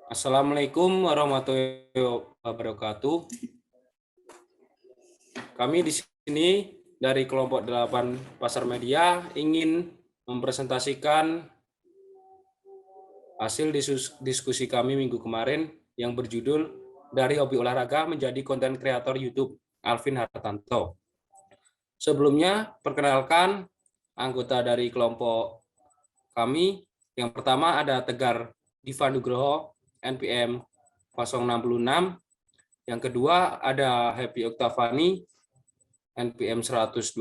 Assalamualaikum warahmatullahi wabarakatuh. Kami di sini dari kelompok 8 Pasar Media ingin mempresentasikan hasil diskusi kami minggu kemarin yang berjudul Dari Hobi Olahraga Menjadi Konten Kreator YouTube, Alvin Hartanto. Sebelumnya, perkenalkan anggota dari kelompok kami. Yang pertama ada Tegar Diva Nugroho, NPM 066. Yang kedua ada Happy Oktavani, NPM 126.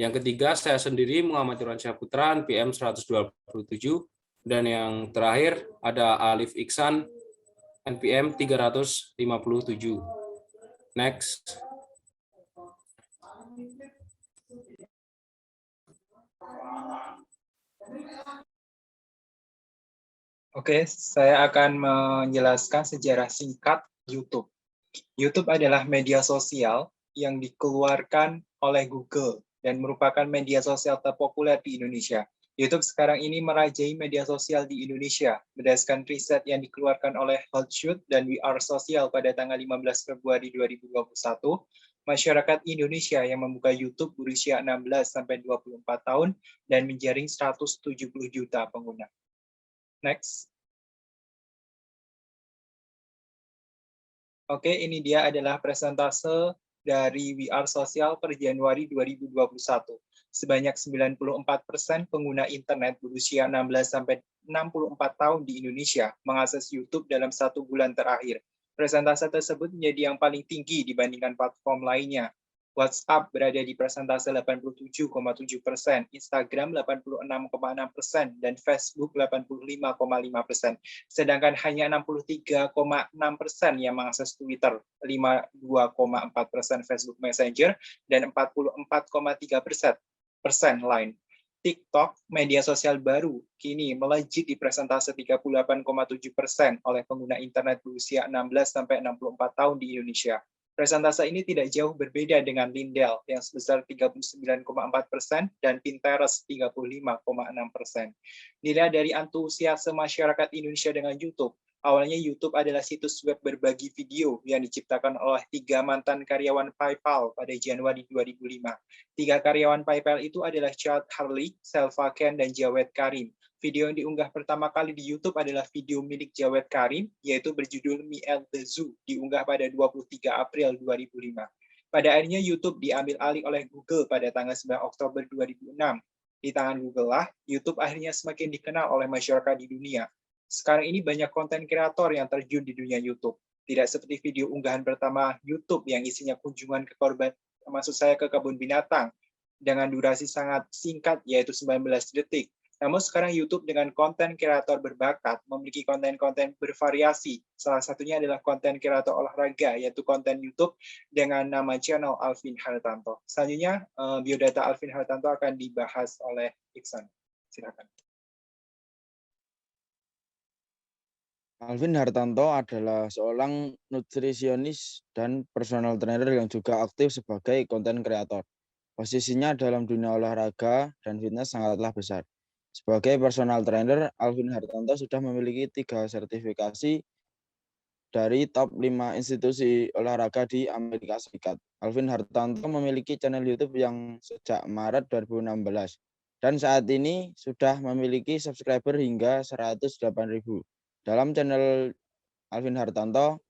Yang ketiga saya sendiri Muhammad Irwansyah Putra, NPM 127. Dan yang terakhir ada Alif Iksan, NPM 357. Next. Oke, saya akan menjelaskan sejarah singkat YouTube. YouTube adalah media sosial yang dikeluarkan oleh Google dan merupakan media sosial terpopuler di Indonesia. YouTube sekarang ini merajai media sosial di Indonesia berdasarkan riset yang dikeluarkan oleh Hotshoot dan We Are Social pada tanggal 15 Februari 2021. Masyarakat Indonesia yang membuka YouTube berusia 16-24 tahun dan menjaring 170 juta pengguna. Next. Oke, ini dia adalah persentase dari We Are Social per Januari 2021. Sebanyak 94% pengguna internet berusia 16-64 tahun di Indonesia mengakses YouTube dalam 1 bulan terakhir. Persentase tersebut menjadi yang paling tinggi dibandingkan platform lainnya. WhatsApp berada di persentase 87,7%, Instagram 86,6%, dan Facebook 85,5%. Sedangkan hanya 63,6% yang mengakses Twitter, 52,4% Facebook Messenger, dan 44,3% Line. TikTok, media sosial baru, kini melejit di persentase 38,7% oleh pengguna internet berusia 16-64 tahun di Indonesia. Persentase ini tidak jauh berbeda dengan Lindell yang sebesar 39,4% dan Pinterest 35,6%. Dilihat dari antusiasme masyarakat Indonesia dengan YouTube, awalnya YouTube adalah situs web berbagi video yang diciptakan oleh 3 mantan karyawan PayPal pada Januari 2005. 3 karyawan PayPal itu adalah Chad Hurley, Selva Ken, dan Jawed Karim. Video yang diunggah pertama kali di YouTube adalah video milik Jawed Karim, yaitu berjudul Me at the Zoo, diunggah pada 23 April 2005. Pada akhirnya YouTube diambil alih oleh Google pada tanggal 9 Oktober 2006. Di tangan Google lah, YouTube akhirnya semakin dikenal oleh masyarakat di dunia. Sekarang ini banyak konten kreator yang terjun di dunia YouTube. Tidak seperti video unggahan pertama YouTube yang isinya kunjungan ke kebun binatang dengan durasi sangat singkat, yaitu 19 detik. Namun sekarang YouTube dengan konten kreator berbakat memiliki konten-konten bervariasi. Salah satunya adalah konten kreator olahraga, yaitu konten YouTube dengan nama channel Alvin Hartanto. Selanjutnya, biodata Alvin Hartanto akan dibahas oleh Iksan. Silakan. Alvin Hartanto adalah seorang nutrisionis dan personal trainer yang juga aktif sebagai konten kreator. Posisinya dalam dunia olahraga dan fitness sangatlah besar. Sebagai personal trainer, Alvin Hartanto sudah memiliki 3 sertifikasi dari top 5 institusi olahraga di Amerika Serikat. Alvin Hartanto memiliki channel YouTube yang sejak Maret 2016 dan saat ini sudah memiliki subscriber hingga 108.000. Dalam channel Alvin Hartanto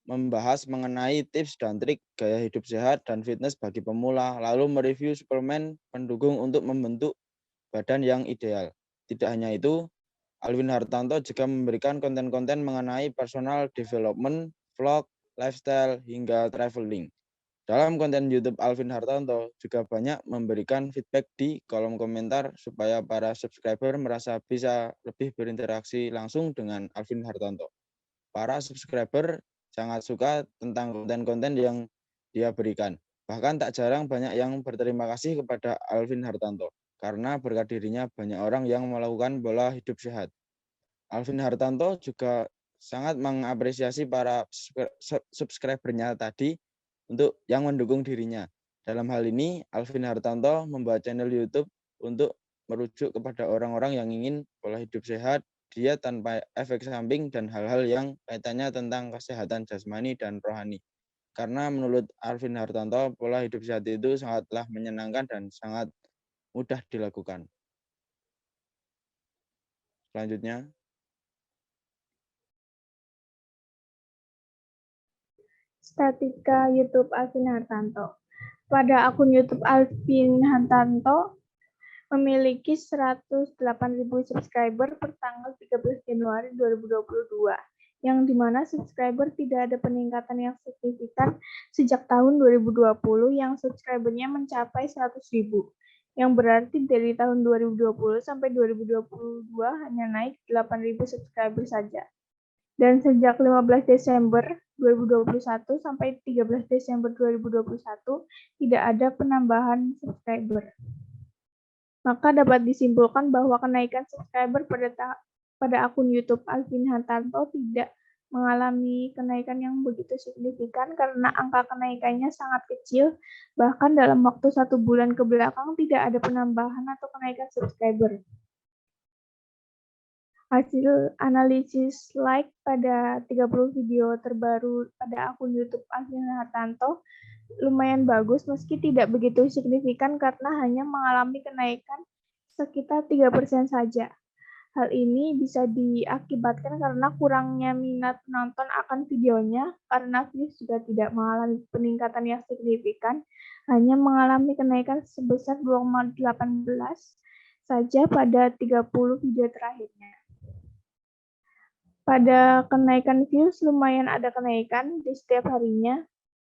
membahas mengenai tips dan trik gaya hidup sehat dan fitness bagi pemula, lalu mereview suplemen pendukung untuk membentuk badan yang ideal. Tidak hanya itu, Alvin Hartanto juga memberikan konten-konten mengenai personal development, vlog, lifestyle, hingga traveling. Dalam konten YouTube Alvin Hartanto juga banyak memberikan feedback di kolom komentar supaya para subscriber merasa bisa lebih berinteraksi langsung dengan Alvin Hartanto. Para subscriber sangat suka tentang konten-konten yang dia berikan. Bahkan tak jarang banyak yang berterima kasih kepada Alvin Hartanto karena berkat dirinya banyak orang yang melakukan pola hidup sehat. Alvin Hartanto juga sangat mengapresiasi para subscribernya tadi untuk yang mendukung dirinya. Dalam hal ini, Alvin Hartanto membuat channel YouTube untuk merujuk kepada orang-orang yang ingin pola hidup sehat diet tanpa efek samping, dan hal-hal yang kaitannya tentang kesehatan jasmani dan rohani. Karena menurut Alvin Hartanto, pola hidup sehat itu sangatlah menyenangkan dan sangat mudah dilakukan. Selanjutnya, Statika YouTube Alvin Hartanto. Pada akun YouTube Alvin Hartanto memiliki 108.000 subscriber per tanggal 13 Januari 2022, yang dimana subscriber tidak ada peningkatan yang signifikan sejak tahun 2020 yang subscribernya mencapai 100.000, yang berarti dari tahun 2020 sampai 2022 hanya naik 8.000 subscriber saja. Dan sejak 15 Desember 2021 sampai 13 Desember 2021 tidak ada penambahan subscriber. Maka dapat disimpulkan bahwa kenaikan subscriber pada akun YouTube Alvin Hartanto tidak mengalami kenaikan yang begitu signifikan karena angka kenaikannya sangat kecil, bahkan dalam waktu 1 bulan ke belakang tidak ada penambahan atau kenaikan subscriber. Hasil analisis like pada 30 video terbaru pada akun YouTube Alvin Hartanto lumayan bagus meski tidak begitu signifikan karena hanya mengalami kenaikan sekitar 3% saja. Hal ini bisa diakibatkan karena kurangnya minat penonton akan videonya, karena views juga tidak mengalami peningkatan yang signifikan, hanya mengalami kenaikan sebesar 2,18 saja pada 30 video terakhirnya. Pada kenaikan views lumayan ada kenaikan di setiap harinya,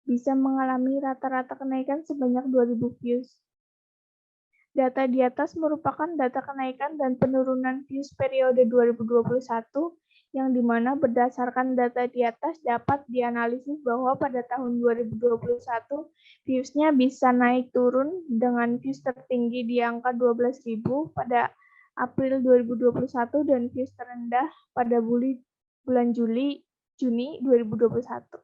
bisa mengalami rata-rata kenaikan sebanyak 2.000 views. Data di atas merupakan data kenaikan dan penurunan views periode 2021, yang dimana berdasarkan data di atas dapat dianalisis bahwa pada tahun 2021 viewsnya bisa naik turun dengan views tertinggi di angka 12.000 pada April 2021 dan views terendah pada bulan Juni 2021.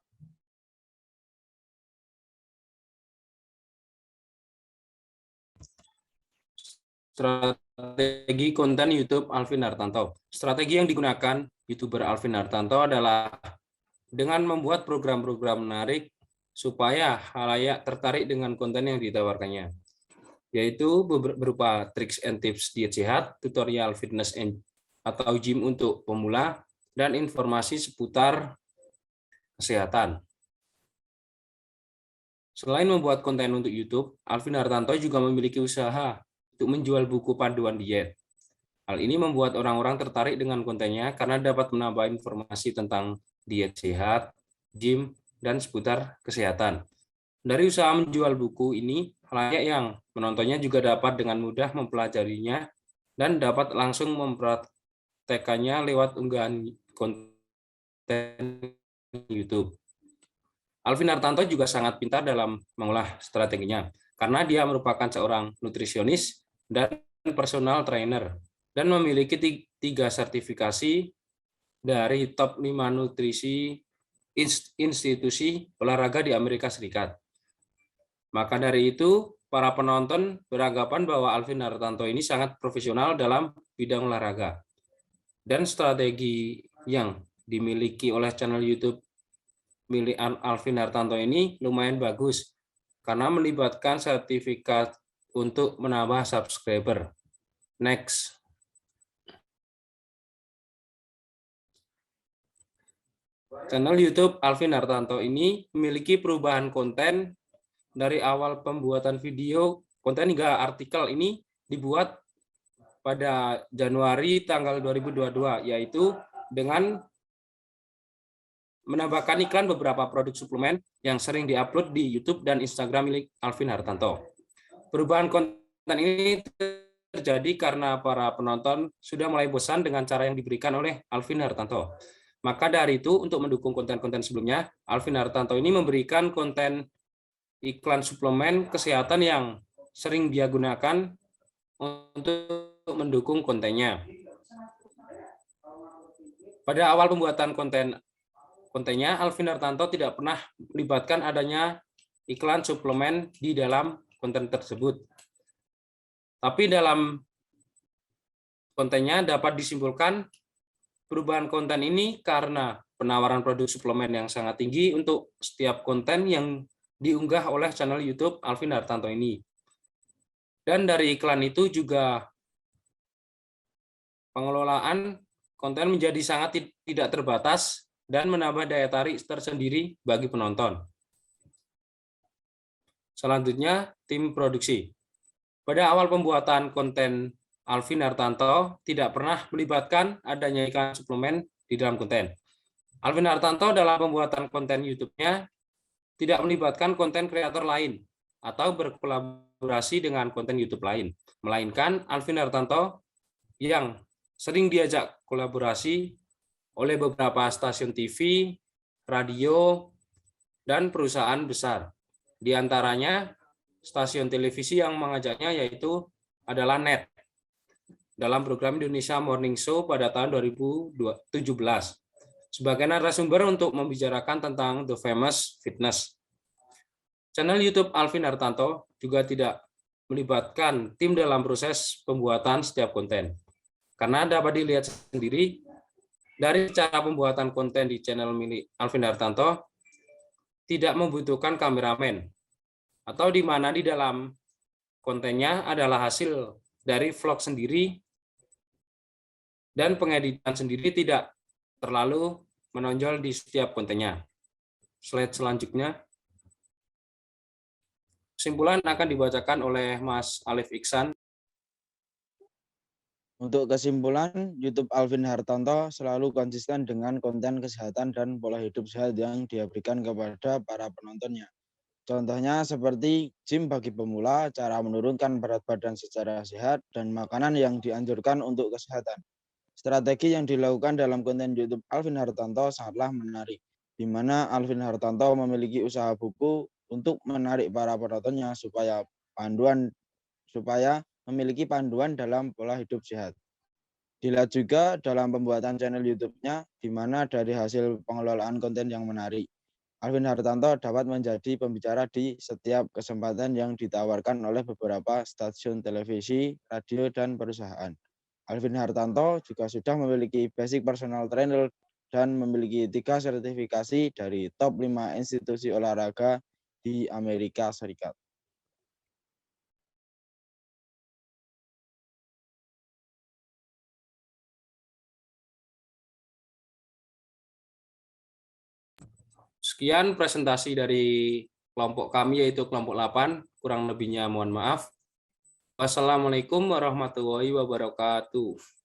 Strategi konten YouTube Alvin Hartanto. Strategi yang digunakan YouTuber Alvin Hartanto adalah dengan membuat program-program menarik supaya khalayak tertarik dengan konten yang ditawarkannya, yaitu berupa tricks and tips diet sehat, tutorial fitness atau gym untuk pemula, dan informasi seputar kesehatan. Selain membuat konten untuk YouTube, Alvin Hartanto juga memiliki usaha untuk menjual buku panduan diet. Hal ini membuat orang-orang tertarik dengan kontennya karena dapat menambah informasi tentang diet sehat, gym, dan seputar kesehatan. Dari usaha menjual buku ini, khalayak yang menontonnya juga dapat dengan mudah mempelajarinya dan dapat langsung mempraktekannya lewat unggahan konten YouTube. Alvin Hartanto juga sangat pintar dalam mengolah strateginya, karena dia merupakan seorang nutrisionis dan personal trainer, dan memiliki 3 sertifikasi dari top 5 nutrisi institusi olahraga di Amerika Serikat. Maka dari itu, para penonton beranggapan bahwa Alvin Hartanto ini sangat profesional dalam bidang olahraga. Dan strategi yang dimiliki oleh channel YouTube milik Alvin Hartanto ini lumayan bagus, karena melibatkan sertifikat untuk menambah subscriber. Next. Channel YouTube Alvin Hartanto ini memiliki perubahan konten dari awal pembuatan video, konten hingga artikel ini dibuat pada Januari tanggal 2022, yaitu dengan menambahkan iklan beberapa produk suplemen yang sering diupload di YouTube dan Instagram milik Alvin Hartanto. Perubahan konten ini terjadi karena para penonton sudah mulai bosan dengan cara yang diberikan oleh Alvin Hartanto. Maka dari itu, untuk mendukung konten-konten sebelumnya, Alvin Hartanto ini memberikan konten iklan suplemen kesehatan yang sering dia gunakan untuk mendukung kontennya. Pada awal pembuatan kontennya, Alvin Hartanto tidak pernah melibatkan adanya iklan suplemen di dalam konten tersebut. Tapi dalam kontennya dapat disimpulkan Perubahan konten ini karena penawaran produk suplemen yang sangat tinggi untuk setiap konten yang diunggah oleh channel YouTube Alvin Hartanto ini. Dan dari iklan itu juga pengelolaan konten menjadi sangat tidak terbatas dan menambah daya tarik tersendiri bagi penonton. Selanjutnya, tim produksi. Pada awal pembuatan konten, Alvin Hartanto tidak pernah melibatkan adanya iklan suplemen di dalam konten. Alvin Hartanto dalam pembuatan konten YouTube-nya tidak melibatkan konten kreator lain atau berkolaborasi dengan konten YouTube lain, melainkan Alvin Hartanto yang sering diajak kolaborasi oleh beberapa stasiun TV, radio, dan perusahaan besar. Di antaranya stasiun televisi yang mengajaknya yaitu adalah NET dalam program Indonesia Morning Show pada tahun 2017 sebagai narasumber untuk membicarakan tentang The Famous Fitness. Channel YouTube Alvin Hartanto juga tidak melibatkan tim dalam proses pembuatan setiap konten. Karena dapat dilihat sendiri dari cara pembuatan konten di channel milik Alvin Hartanto tidak membutuhkan kameramen, atau di mana di dalam kontennya adalah hasil dari vlog sendiri dan pengeditan sendiri tidak terlalu menonjol di setiap kontennya. Slide selanjutnya. Kesimpulan akan dibacakan oleh Mas Alif Iksan. Untuk kesimpulan, YouTube Alvin Hartanto selalu konsisten dengan konten kesehatan dan pola hidup sehat yang diberikan kepada para penontonnya. Contohnya seperti gym bagi pemula, cara menurunkan berat badan secara sehat, dan makanan yang dianjurkan untuk kesehatan. Strategi yang dilakukan dalam konten YouTube Alvin Hartanto sangatlah menarik, di mana Alvin Hartanto memiliki usaha buku untuk menarik para penontonnya supaya memiliki panduan dalam pola hidup sehat. Dilihat juga dalam pembuatan channel YouTube-nya, di mana dari hasil pengelolaan konten yang menarik, Alvin Hartanto dapat menjadi pembicara di setiap kesempatan yang ditawarkan oleh beberapa stasiun televisi, radio, dan perusahaan. Alvin Hartanto juga sudah memiliki basic personal trainer dan memiliki 3 sertifikasi dari top 5 institusi olahraga di Amerika Serikat. Sekian presentasi dari kelompok kami yaitu kelompok 8, kurang lebihnya mohon maaf. Wassalamualaikum warahmatullahi wabarakatuh.